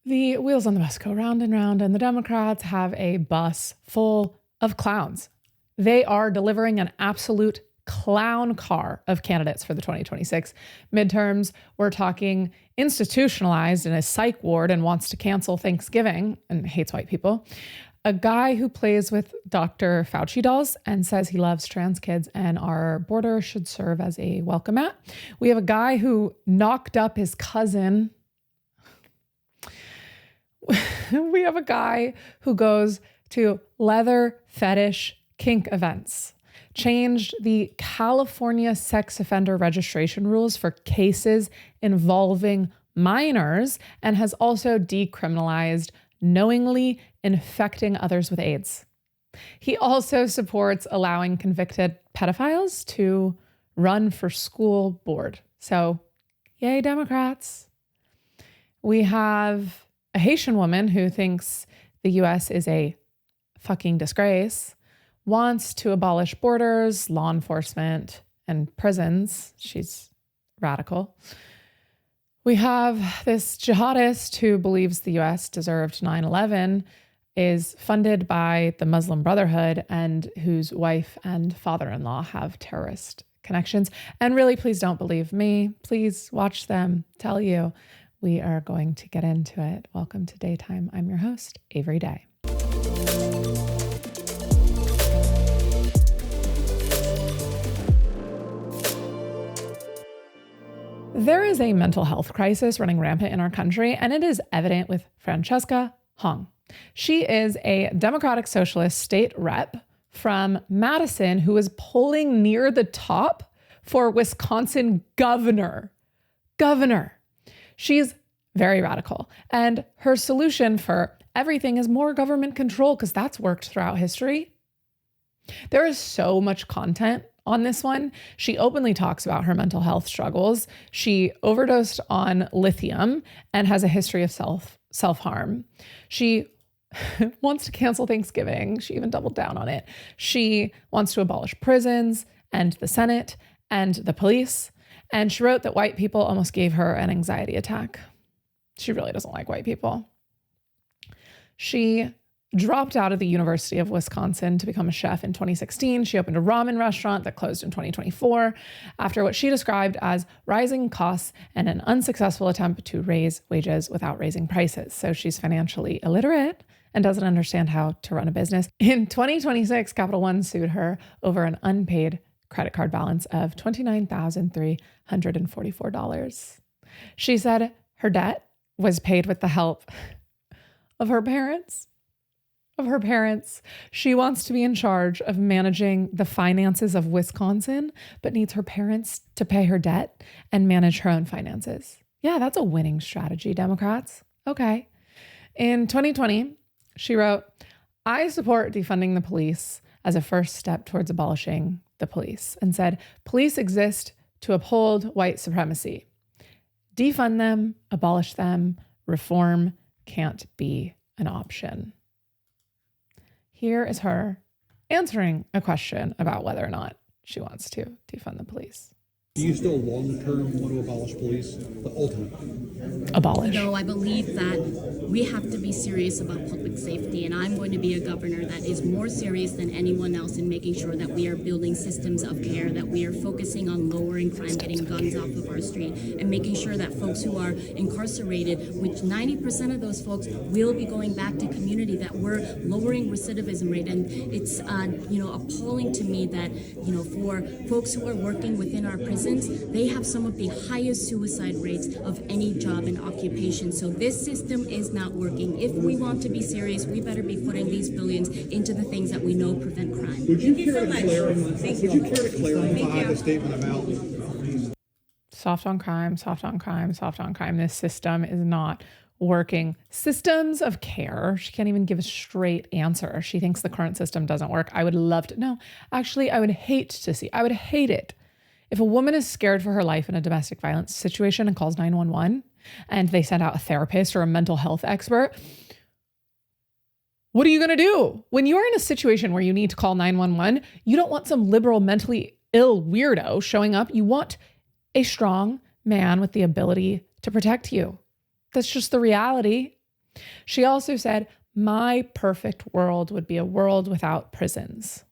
The wheels on the bus go round and round, and the Democrats have a bus full of clowns. They are delivering an absolute clown car of candidates for the 2026 midterms. We're talking institutionalized in a psych ward and wants to cancel Thanksgiving and hates white people. A guy who plays with Dr. Fauci dolls and says he loves trans kids and our border should serve as a welcome mat. We have a guy who knocked up his cousin. We have a guy who goes to leather fetish kink events, changed the California sex offender registration rules for cases involving minors, and has also decriminalized knowingly infecting others with AIDS. He also supports allowing convicted pedophiles to run for school board. So, yay, Democrats. We have a Haitian woman who thinks the US is a fucking disgrace, wants to abolish borders, law enforcement, and prisons. She's radical. We have this jihadist who believes the US deserved 9/11, is funded by the Muslim Brotherhood, and whose wife and father-in-law have terrorist connections. And really, please don't believe me. Please watch them tell you. We are going to get into it. Welcome to DayeTime. I'm your host, Avery Daye. There is a mental health crisis running rampant in our country, and it is evident with Francesca Hong. She is a Democratic Socialist state rep from Madison who is polling near the top for Wisconsin governor. She's very radical. And her solution for everything is more government control, because that's worked throughout history. There is so much content on this one. She openly talks about her mental health struggles. She overdosed on lithium and has a history of self-harm. She wants to cancel Thanksgiving. She even doubled down on it. She wants to abolish prisons and the Senate and the police. And she wrote that white people almost gave her an anxiety attack. She really doesn't like white people. She dropped out of the University of Wisconsin to become a chef in 2016. She opened a ramen restaurant that closed in 2024 after what she described as rising costs and an unsuccessful attempt to raise wages without raising prices. So she's financially illiterate and doesn't understand how to run a business. In 2026, Capital One sued her over an unpaid credit card balance of $29,344. She said her debt was paid with the help of her parents. She wants to be in charge of managing the finances of Wisconsin, but needs her parents to pay her debt and manage her own finances. Yeah, that's a winning strategy, Democrats. Okay. In 2020, she wrote, "I support defunding the police as a first step towards abolishing the police," and said, "Police exist to uphold white supremacy. Defund them, abolish them, reform can't be an option." Here is her answering a question about whether or not she wants to defund the police. Do you still long-term want to abolish police, but ultimately? Abolish. No, I believe that we have to be serious about public safety, and I'm going to be a governor that is more serious than anyone else in making sure that we are building systems of care, that we are focusing on lowering crime, getting guns off of our street, and making sure that folks who are incarcerated, which 90% of those folks will be going back to community, that we're lowering recidivism rate. And it's appalling to me that for folks who are working within our prisons, they have some of the highest suicide rates of any job and occupation. So this system is not working. If we want to be serious, we better be putting these billions into the things that we know prevent crime. Would you care to clarify the statement about soft on crime? This system is not working. Systems of care. She can't even give a straight answer. She thinks the current system doesn't work. I would love to. No, actually, I would hate it if a woman is scared for her life in a domestic violence situation and calls 911 and they send out a therapist or a mental health expert. What are you going to do? When you're in a situation where you need to call 911, you don't want some liberal, mentally ill weirdo showing up. You want a strong man with the ability to protect you. That's just the reality. She also said, my perfect world would be a world without prisons.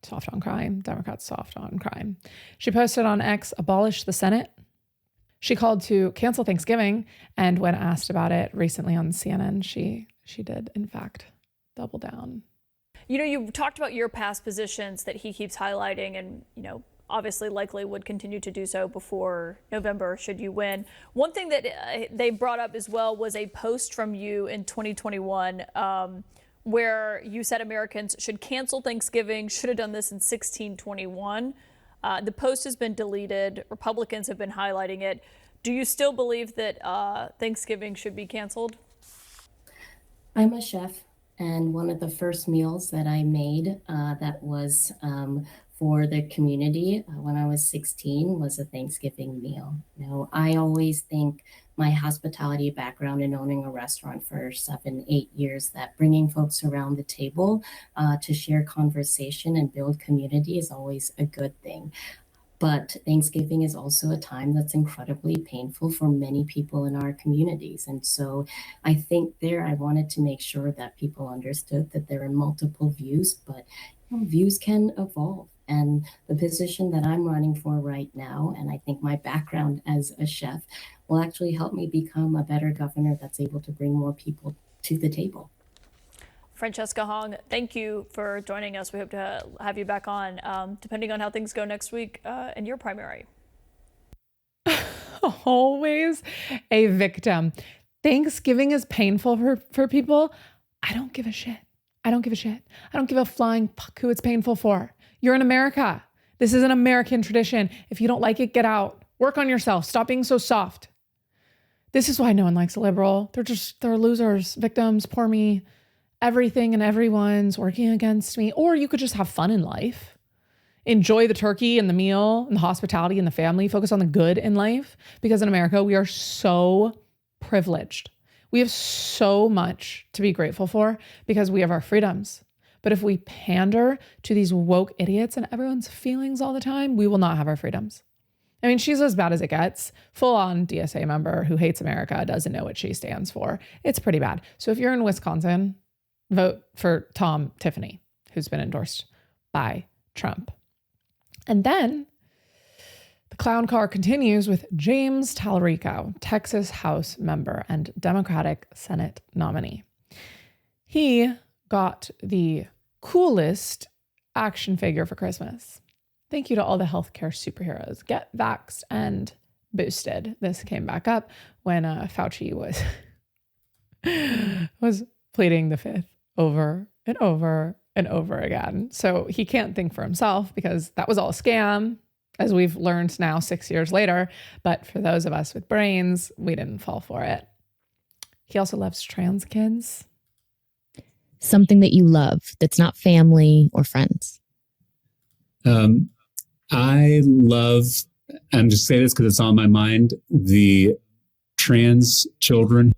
Soft on crime. Democrats soft on crime. She posted on X, abolish the Senate. She called to cancel Thanksgiving. And when asked about it recently on CNN, she did, in fact, double down. You know, you talked about your past positions that he keeps highlighting and, you know, obviously likely would continue to do so before November should you win. One thing that they brought up as well was a post from you in 2021 where you said Americans should cancel Thanksgiving, should have done this in 1621. The post has been deleted. Republicans have been highlighting it. Do you still believe that Thanksgiving should be canceled? I'm a chef, and one of the first meals that I made that was for the community when I was 16 was a Thanksgiving meal. You know, I always think my hospitality background in owning a restaurant for 7-8 years, that bringing folks around the table to share conversation and build community is always a good thing. But Thanksgiving is also a time that's incredibly painful for many people in our communities. And so I think I wanted to make sure that people understood that there are multiple views, but views can evolve. And the position that I'm running for right now, and I think my background as a chef, will actually help me become a better governor that's able to bring more people to the table. Francesca Hong, thank you for joining us. We hope to have you back on, depending on how things go next week in your primary. Always a victim. Thanksgiving is painful for people. I don't give a shit. I don't give a shit. I don't give a flying fuck who it's painful for. You're in America. This is an American tradition. If you don't like it, get out. Work on yourself. Stop being so soft. This is why no one likes a liberal. They're losers, victims, poor me. Everything and everyone's working against me. Or you could just have fun in life. Enjoy the turkey and the meal and the hospitality and the family. Focus on the good in life. Because in America, we are so privileged. We have so much to be grateful for because we have our freedoms. But if we pander to these woke idiots and everyone's feelings all the time, we will not have our freedoms. I mean, she's as bad as it gets. Full-on DSA member who hates America, doesn't know what she stands for. It's pretty bad. So if you're in Wisconsin, vote for Tom Tiffany, who's been endorsed by Trump. And then the clown car continues with James Talarico, Texas House member and Democratic Senate nominee. He got the coolest action figure for Christmas. Thank you to all the healthcare superheroes. Get vaxxed and boosted. This came back up when Fauci was pleading the fifth over and over and over again. So he can't think for himself because that was all a scam, as we've learned now 6 years later. But for those of us with brains, we didn't fall for it. He also loves trans kids. Something that you love that's not family or friends. I love, and just say this because it's on my mind, the trans children.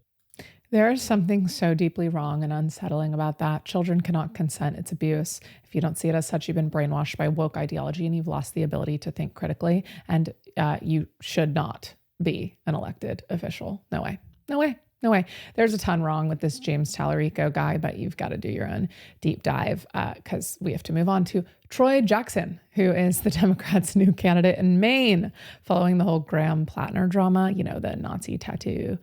There is something so deeply wrong and unsettling about that. Children cannot consent. It's abuse. If you don't see it as such, you've been brainwashed by woke ideology and you've lost the ability to think critically. And you should not be an elected official. No way. No way. No way. There's a ton wrong with this James Talarico guy, but you've got to do your own deep dive because we have to move on to Troy Jackson, who is the Democrats' new candidate in Maine, following the whole Graham Plattner drama, you know, the Nazi tattoo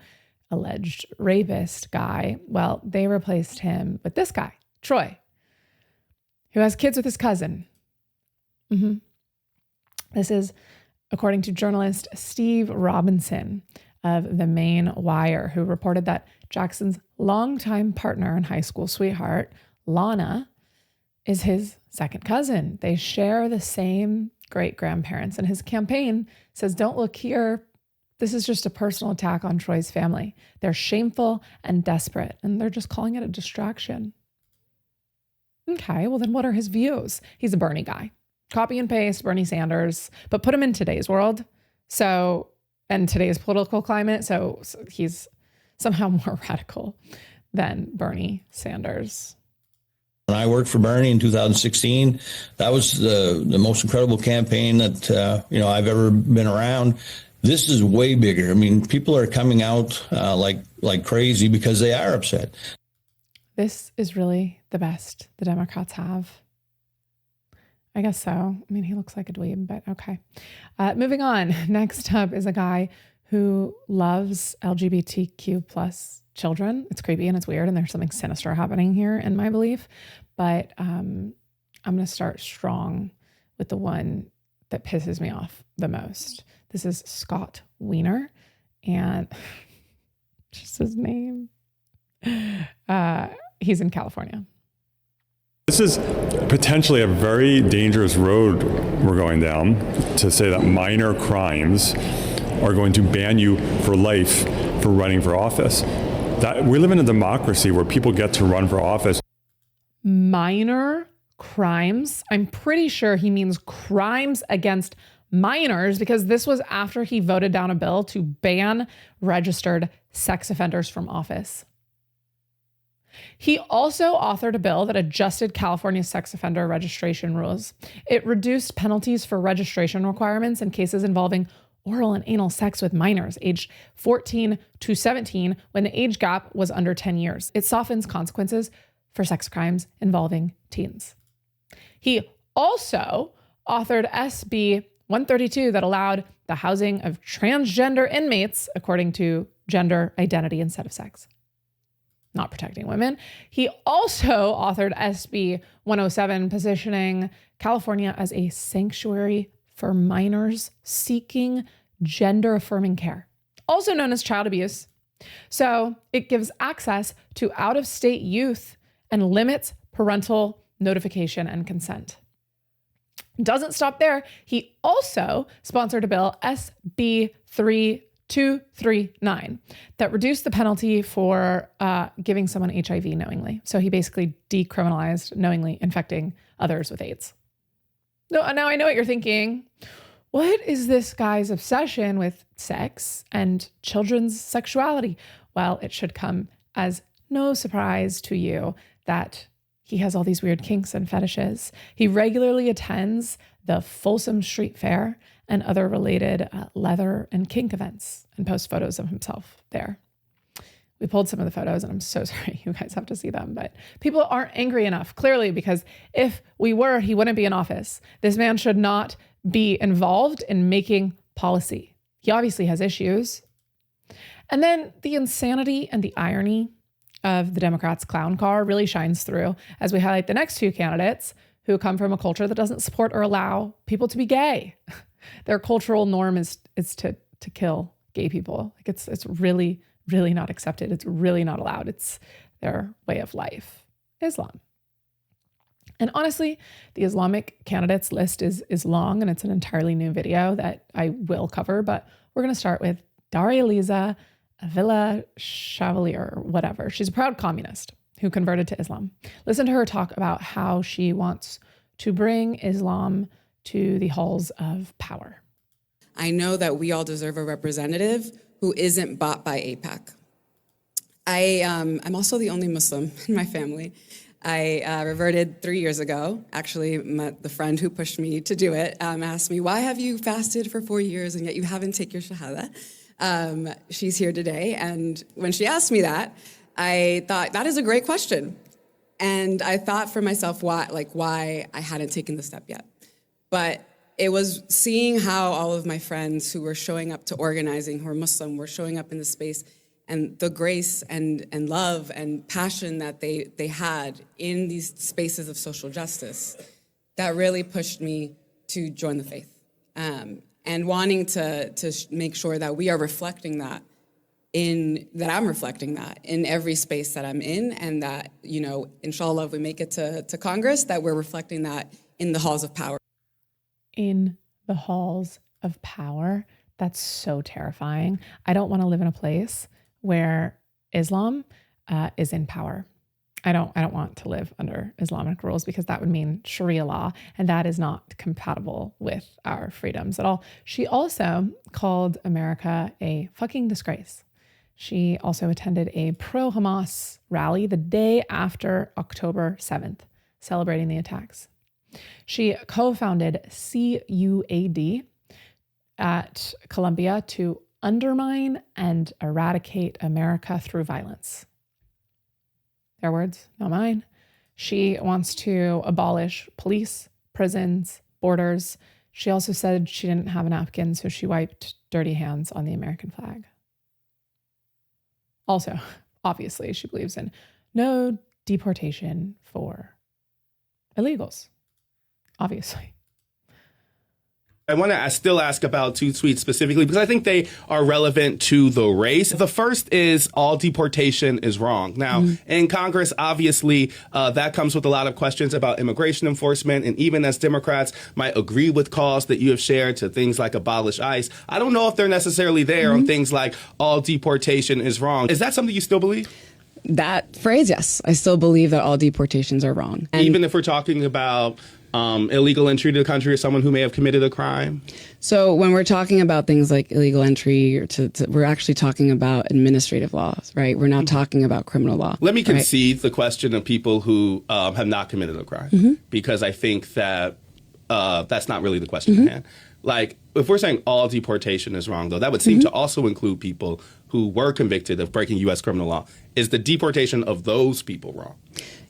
alleged rapist guy. Well, they replaced him with this guy, Troy, who has kids with his cousin. This is according to journalist Steve Robinson of the Maine Wire, who reported that Jackson's longtime partner and high school sweetheart, Lana, is his second cousin. They share the same great-grandparents, and his campaign says, don't look here. This is just a personal attack on Troy's family. They're shameful and desperate, and they're just calling it a distraction. Okay, well then what are his views? He's a Bernie guy. Copy and paste Bernie Sanders, but put him in today's world. And today's political climate. So he's somehow more radical than Bernie Sanders. When I worked for Bernie in 2016, that was the most incredible campaign that, I've ever been around. This is way bigger. I mean, people are coming out like crazy because they are upset. This is really the best the Democrats have. I guess so. I mean, he looks like a dweeb, but okay. Moving on. Next up is a guy who loves LGBTQ plus children. It's creepy and it's weird, and there's something sinister happening here in my belief. But I'm going to start strong with the one that pisses me off the most. This is Scott Wiener, and just his name. He's in California. This is potentially a very dangerous road we're going down to say that minor crimes are going to ban you for life for running for office. That we live in a democracy where people get to run for office. Minor crimes? I'm pretty sure he means crimes against minors, because this was after he voted down a bill to ban registered sex offenders from office. He also authored a bill that adjusted California's sex offender registration rules. It reduced penalties for registration requirements in cases involving oral and anal sex with minors aged 14 to 17 when the age gap was under 10 years. It softens consequences for sex crimes involving teens. He also authored SB 132 that allowed the housing of transgender inmates according to gender identity instead of sex, not protecting women. He also authored SB 107, positioning California as a sanctuary for minors seeking gender-affirming care, also known as child abuse. So it gives access to out-of-state youth and limits parental notification and consent. Doesn't stop there. He also sponsored a bill, SB 3239, that reduced the penalty for giving someone HIV knowingly. So he basically decriminalized knowingly infecting others with AIDS. Now I know what you're thinking. What is this guy's obsession with sex and children's sexuality? Well, it should come as no surprise to you that he has all these weird kinks and fetishes. He regularly attends the Folsom Street Fair and other related leather and kink events and posts photos of himself there. We pulled some of the photos and I'm so sorry you guys have to see them, but people aren't angry enough, clearly, because if we were, he wouldn't be in office. This man should not be involved in making policy. He obviously has issues. And then the insanity and the irony of the Democrats' clown car really shines through as we highlight the next two candidates who come from a culture that doesn't support or allow people to be gay. Their cultural norm is to kill gay people. Like it's really, really not accepted. It's really not allowed. It's their way of life. Islam. And honestly, the Islamic candidates list is long, and it's an entirely new video that I will cover, but we're going to start with Elisa, Avila, Chevalier, or whatever. She's a proud communist who converted to Islam. Listen to her talk about how she wants to bring Islam to the halls of power. I know that we all deserve a representative who isn't bought by AIPAC. I'm also the only Muslim in my family. I reverted 3 years ago. Actually, the friend who pushed me to do it asked me, why have you fasted for 4 years and yet you haven't taken your shahada? She's here today, and when she asked me that, I thought, that is a great question. And I thought for myself why I hadn't taken the step yet. But it was seeing how all of my friends who were showing up to organizing, who are Muslim, were showing up in the space, and the grace and love and passion that they had in these spaces of social justice, that really pushed me to join the faith. And wanting to make sure that we are reflecting that I'm reflecting that in every space that I'm in, and that, inshallah, if we make it to Congress, that we're reflecting that in the halls of power. In the halls of power? That's so terrifying. I don't want to live in a place where Islam is in power. I don't want to live under Islamic rules, because that would mean Sharia law, and that is not compatible with our freedoms at all. She also called America a fucking disgrace. She also attended a pro-Hamas rally the day after October 7th, celebrating the attacks. She co-founded CUAD, at Columbia to undermine and eradicate America through violence. Their words, not mine. She wants to abolish police, prisons, borders. She also said she didn't have a napkin, so she wiped dirty hands on the American flag. Also, obviously, she believes in no deportation for illegals. Obviously. I want to still ask about two tweets specifically because I think they are relevant to the race. The first is all deportation is wrong. Now, in Congress, obviously, that comes with a lot of questions about immigration enforcement. And even as Democrats might agree with calls that you have shared to things like abolish ICE, I don't know if they're necessarily there on things like all deportation is wrong. Is that something you still believe? That phrase, yes. I still believe that all deportations are wrong. And even if we're talking about illegal entry to the country or someone who may have committed a crime? So when we're talking about things like illegal entry, or we're actually talking about administrative laws, right? We're not talking about criminal law. Let me concede the question of people who have not committed a crime, because I think that that's not really the question at hand. Like, if we're saying all deportation is wrong, though, that would seem to also include people who were convicted of breaking U.S. criminal law. Is the deportation of those people wrong?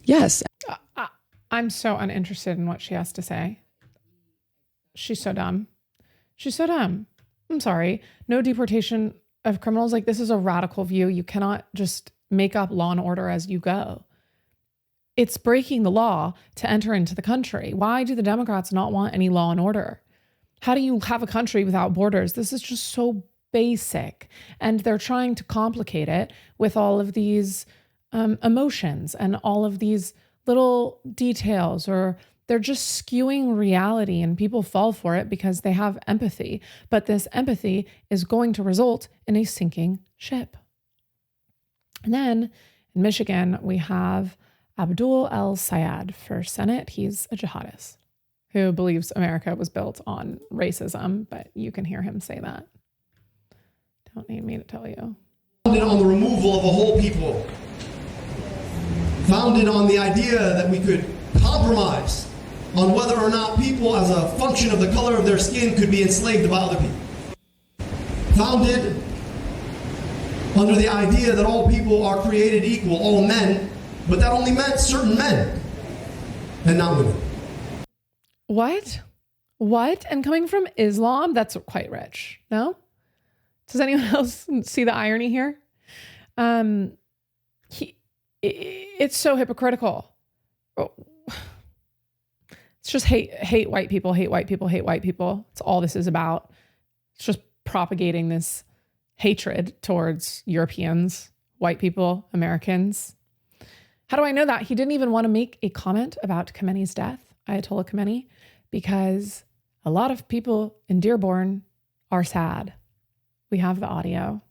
Yes. I'm so uninterested in what she has to say. She's so dumb. She's so dumb. I'm sorry. No deportation of criminals. Like, this is a radical view. You cannot just make up law and order as you go. It's breaking the law to enter into the country. Why do the Democrats not want any law and order? How do you have a country without borders? This is just so basic. And they're trying to complicate it with all of these emotions and all of these little details, or they're just skewing reality, and people fall for it because they have empathy. But this empathy is going to result in a sinking ship. And then in Michigan, we have Abdul El-Sayed for Senate. He's a jihadist who believes America was built on racism, but you can hear him say that. Don't need me to tell you. Founded on the removal of a whole people. Founded on the idea that we could compromise on whether or not people, as a function of the color of their skin, could be enslaved by other people. Founded under the idea that all people are created equal, all men, but that only meant certain men and not women. What? What? And coming from Islam, that's quite rich. No? Does anyone else see the irony here? It's so hypocritical. It's just hate white people, hate white people, hate white people. It's all this is about. It's just propagating this hatred towards Europeans, white people, Americans. How do I know that? He didn't even want to make a comment about Khomeini's death, Ayatollah Khomeini, because a lot of people in Dearborn are sad. We have the audio.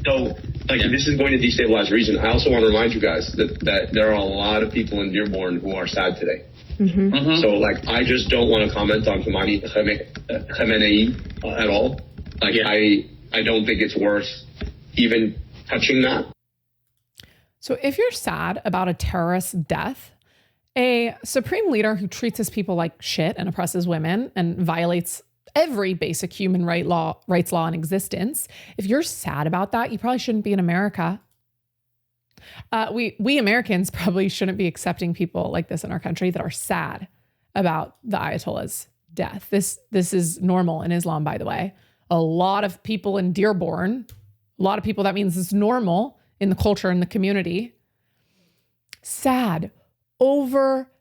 So, this is going to destabilize the region. I also want to remind you guys that there are a lot of people in Dearborn who are sad today. So, I just don't want to comment on Khomeini at all. I don't think it's worth even touching that. So if you're sad about a terrorist's death, a supreme leader who treats his people like shit and oppresses women and violates every basic human rights law in existence, if you're sad about that, you probably shouldn't be in America. We Americans probably shouldn't be accepting people like this in our country that are sad about the Ayatollah's death. This is normal in Islam, by the way. A lot of people in Dearborn, a lot of people, that means it's normal in the culture, in the community, sad over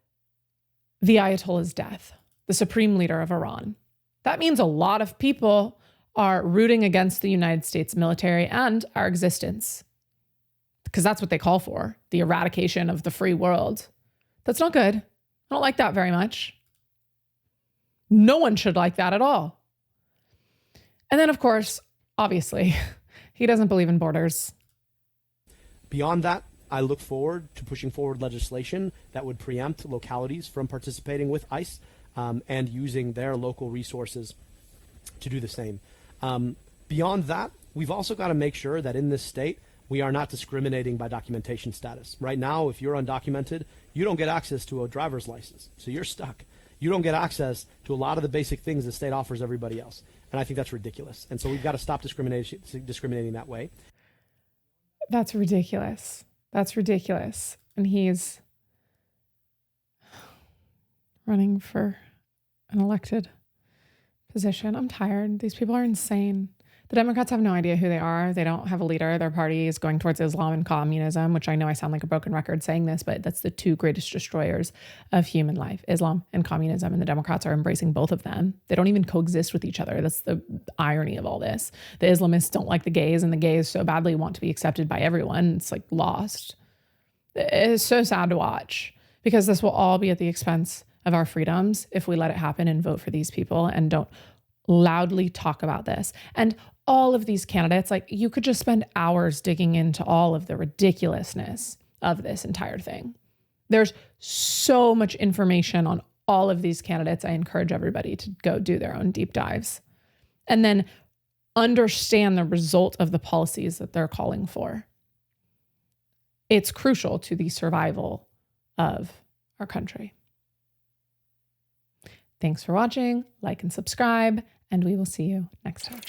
the Ayatollah's death, the supreme leader of Iran. That means a lot of people are rooting against the United States military and our existence, because that's what they call for, the eradication of the free world. That's not good. I don't like that very much. No one should like that at all. And then, of course, obviously, he doesn't believe in borders. Beyond that, I look forward to pushing forward legislation that would preempt localities from participating with ICE and using their local resources to do the same. Beyond that, we've also got to make sure that in this state, we are not discriminating by documentation status. Right now, if you're undocumented, you don't get access to a driver's license, so you're stuck. you don't get access to a lot of the basic things the state offers everybody else. And I think that's ridiculous. And so we've got to stop discriminating that way. That's ridiculous. That's ridiculous. And he's running for an elected position. I'm tired. These people are insane. The Democrats have no idea who they are. They don't have a leader. Their party is going towards Islam and communism, which I know I sound like a broken record saying this, but that's the two greatest destroyers of human life, Islam and communism. And the Democrats are embracing both of them. They don't even coexist with each other. That's the irony of all this. The Islamists don't like the gays, and the gays so badly want to be accepted by everyone. It's like lost. It's so sad to watch, because this will all be at the expense of our freedoms if we let it happen and vote for these people and don't loudly talk about this. And all of these candidates, like, you could just spend hours digging into all of the ridiculousness of this entire thing. There's so much information on all of these candidates. I encourage everybody to go do their own deep dives and then understand the result of the policies that they're calling for. It's crucial to the survival of our country. Thanks for watching. Like and subscribe, and we will see you next time.